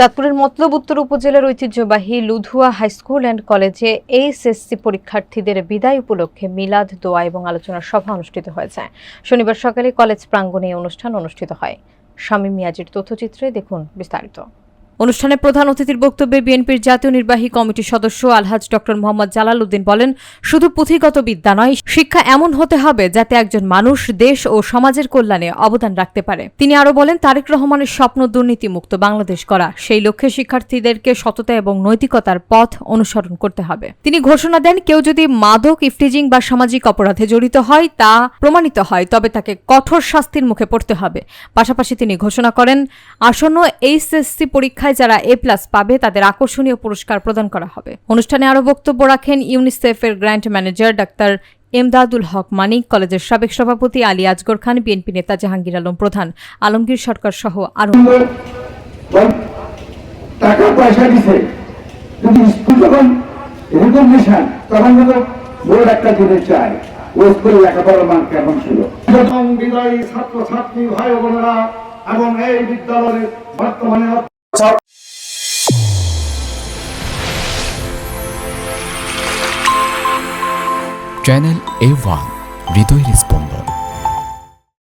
চাঁদপুরের মতলব উত্তর উপজেলার ঐতিহ্যবাহী লুধুয়া হাইস্কুল অ্যান্ড কলেজে এইচএসসি পরীক্ষার্থীদের বিদায় উপলক্ষে মিলাদ, দোয়া এবং আলোচনা সভা অনুষ্ঠিত হয়েছে। শনিবার সকালে কলেজ প্রাঙ্গণে এই অনুষ্ঠান অনুষ্ঠিত হয়। শামীম মিয়াজির তথ্যচিত্রে দেখুন বিস্তারিত। অনুষ্ঠানে প্রধান অতিথির বক্তব্যে বিএনপির জাতীয় নির্বাহী কমিটির সদস্য আলহাজ ডক্টর মোহাম্মদ জালাল উদ্দিন বলেন, শুধু পুঁথিগত বিদ্যা নয়, শিক্ষা এমন হতে হবে যাতে একজন মানুষ দেশ ও সমাজের কল্যাণে অবদান রাখতে পারে। তিনি আরও বলেন, তারেক রহমানের স্বপ্ন দুর্নীতিমুক্ত বাংলাদেশ করা। সেই লক্ষ্যে শিক্ষার্থীদেরকে সততা এবং নৈতিকতার পথ অনুসরণ করতে হবে। তিনি ঘোষণা দেন, কেউ যদি মাদক, ইফটিজিং বা সামাজিক অপরাধে জড়িত হয়, তা প্রমাণিত হয়, তবে তাকে কঠোর শাস্তির মুখে পড়তে হবে। পাশাপাশি তিনি ঘোষণা করেন, আসন্ন এইচএসসি পরীক্ষায় যারা এ+ পাবে তাদের আকর্ষণীয় পুরস্কার প্রদান করা হবে। অনুষ্ঠানে আরও বক্তব্য রাখেন ইউনিসেফের গ্র্যান্ট ম্যানেজার ডাক্তার এমদাদুল হক মানিক, কলেজের সাবেক সভাপতি আলী আজগর খান, বিএনপি নেতা জাহাঙ্গীর আলম প্রধান, আলমগীর সরকার সহ আরো। টাকা পয়সা দিছে, যদি স্কুল যখন রিকগনিশন তখন বোর্ড একটা দিতে চায়, ওই স্কুলে লেখাপড়ার মান কেমন ছিল। বিদায়ী ছাত্র ছাত্রী ভাই বোনেরা এবং এই বিদ্যালয়ের বর্তমানে চ্যানেল A1 হৃদয়ের স্পন্দন।